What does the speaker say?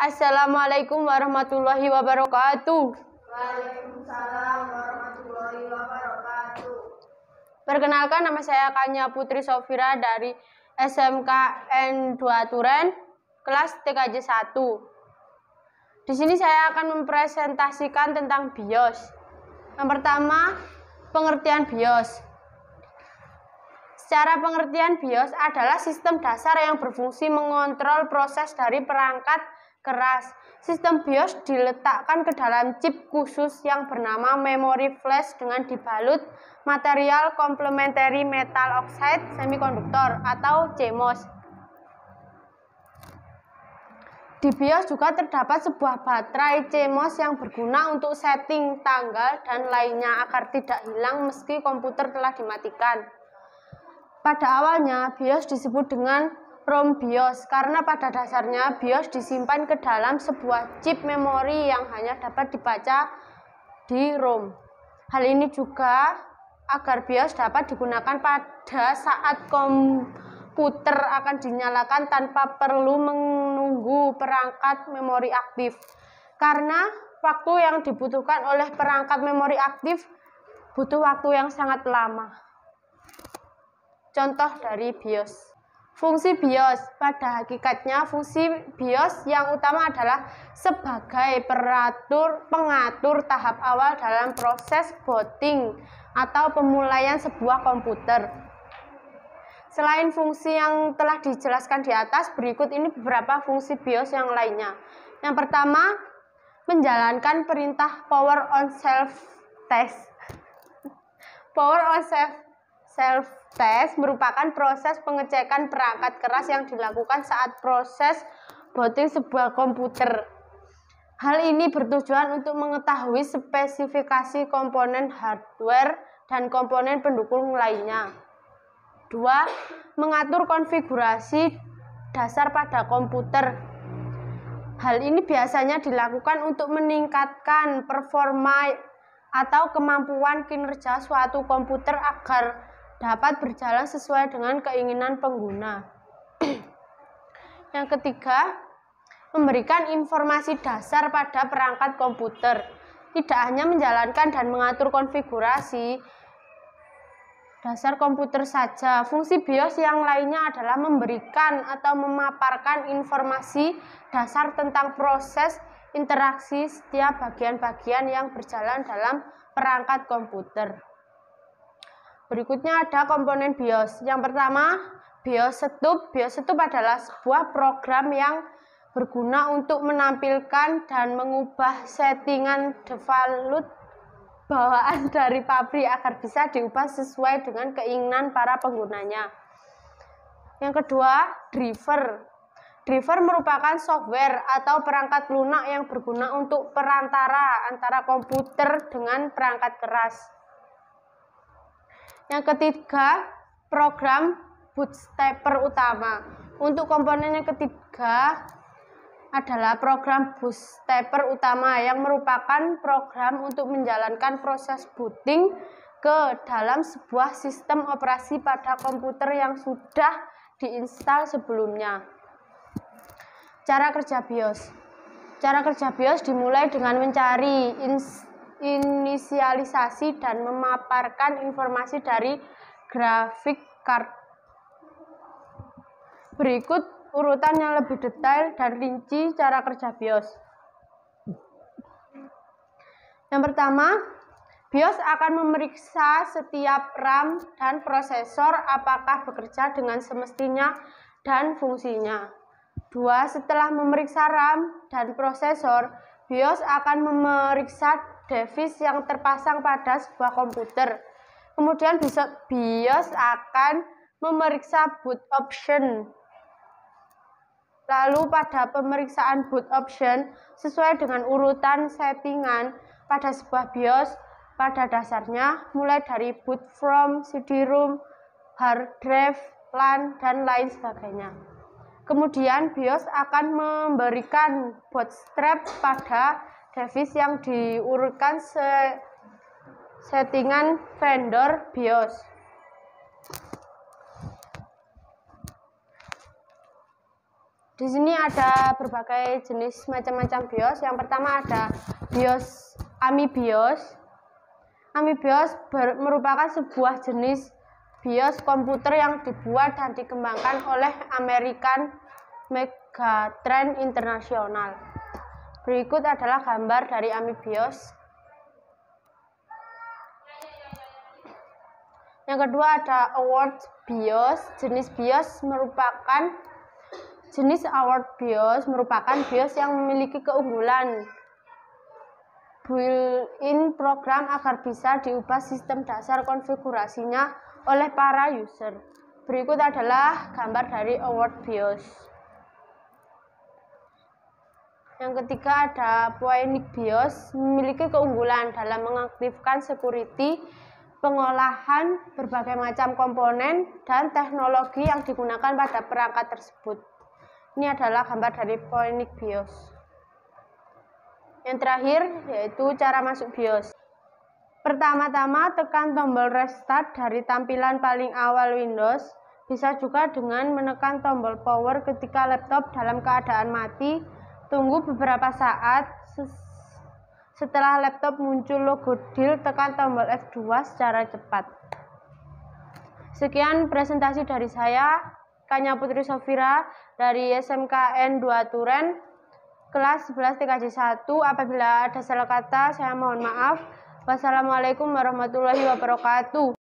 Assalamualaikum warahmatullahi wabarakatuh. Waalaikumsalam warahmatullahi wabarakatuh. Perkenalkan, nama saya Kanya Putri Sofira dari SMK N2 Turen, kelas TKJ 1. Di sini saya akan mempresentasikan tentang BIOS. Yang pertama, pengertian BIOS. Secara pengertian, BIOS adalah sistem dasar yang berfungsi mengontrol proses dari perangkat keras. Sistem BIOS diletakkan ke dalam chip khusus yang bernama memori flash dengan dibalut material complementary metal oxide semikonduktor atau CMOS. Di BIOS juga terdapat sebuah baterai CMOS yang berguna untuk setting tanggal dan lainnya agar tidak hilang meski komputer telah dimatikan. Pada awalnya, BIOS disebut dengan ROM BIOS karena pada dasarnya BIOS disimpan ke dalam sebuah chip memori yang hanya dapat dibaca di ROM. Hal ini juga agar BIOS dapat digunakan pada saat komputer akan dinyalakan tanpa perlu menunggu perangkat memori aktif. Karena waktu yang dibutuhkan oleh perangkat memori aktif butuh waktu yang sangat lama. Contoh dari BIOS. Fungsi BIOS, pada hakikatnya fungsi BIOS yang utama adalah sebagai pengatur tahap awal dalam proses booting atau pemulaian sebuah komputer. Selain fungsi yang telah dijelaskan di atas, berikut ini beberapa fungsi BIOS yang lainnya. Yang pertama, menjalankan perintah power on self test. Power on self test merupakan proses pengecekan perangkat keras yang dilakukan saat proses booting sebuah komputer. Hal ini bertujuan untuk mengetahui spesifikasi komponen hardware dan komponen pendukung lainnya. 2. Mengatur konfigurasi dasar pada komputer. Hal ini biasanya dilakukan untuk meningkatkan performa atau kemampuan kinerja suatu komputer agar dapat berjalan sesuai dengan keinginan pengguna. Yang ketiga, memberikan informasi dasar pada perangkat komputer. Tidak hanya menjalankan dan mengatur konfigurasi dasar komputer saja, fungsi BIOS yang lainnya adalah memberikan atau memaparkan informasi dasar tentang proses interaksi setiap bagian-bagian yang berjalan dalam perangkat komputer. Berikutnya ada komponen BIOS. Yang pertama, BIOS Setup. BIOS Setup adalah sebuah program yang berguna untuk menampilkan dan mengubah settingan default bawaan dari pabrik agar bisa diubah sesuai dengan keinginan para penggunanya. Yang kedua, driver. Driver merupakan software atau perangkat lunak yang berguna untuk perantara antara komputer dengan perangkat keras. Yang ketiga, program bootstrapper utama. Untuk komponen yang ketiga adalah program bootstrapper utama yang merupakan program untuk menjalankan proses booting ke dalam sebuah sistem operasi pada komputer yang sudah diinstal sebelumnya. Cara kerja BIOS. Cara kerja BIOS dimulai dengan mencari inisialisasi dan memaparkan informasi dari grafik card. Berikut urutan yang lebih detail dan rinci cara kerja BIOS. Yang pertama, BIOS akan memeriksa setiap RAM dan prosesor apakah bekerja dengan semestinya dan fungsinya. 2. Setelah memeriksa RAM dan prosesor, BIOS akan memeriksa device yang terpasang pada sebuah komputer. Kemudian BIOS akan memeriksa boot option. Lalu pada pemeriksaan boot option, sesuai dengan urutan settingan pada sebuah BIOS, pada dasarnya mulai dari boot from, CD-ROM, hard drive, LAN, dan lain sebagainya. Kemudian BIOS akan memberikan bootstrap pada device yang diurutkan settingan vendor BIOS. Di sini ada berbagai jenis macam-macam BIOS. Yang pertama ada BIOS AmiBIOS. AmiBIOS merupakan sebuah jenis BIOS komputer yang dibuat dan dikembangkan oleh American Megatrend International. Berikut adalah gambar dari AmiBIOS. Yang kedua ada Award BIOS. Jenis Award BIOS merupakan BIOS yang memiliki keunggulan built-in program agar bisa diubah sistem dasar konfigurasinya oleh para user. Berikut adalah gambar dari Award BIOS. Yang ketiga ada Phoenix BIOS, memiliki keunggulan dalam mengaktifkan security, pengolahan berbagai macam komponen dan teknologi yang digunakan pada perangkat tersebut. Ini adalah gambar dari Phoenix BIOS. Yang terakhir yaitu cara masuk BIOS. Pertama-tama tekan tombol restart dari tampilan paling awal Windows. Bisa juga dengan menekan tombol power ketika laptop dalam keadaan mati. Tunggu beberapa saat. Setelah laptop muncul logo deal, tekan tombol F2 secara cepat. Sekian presentasi dari saya, Kanya Putri Sofira dari SMKN 2 Turen, kelas 11 TKJ 1. Apabila ada salah kata, saya mohon maaf. Wassalamualaikum warahmatullahi wabarakatuh.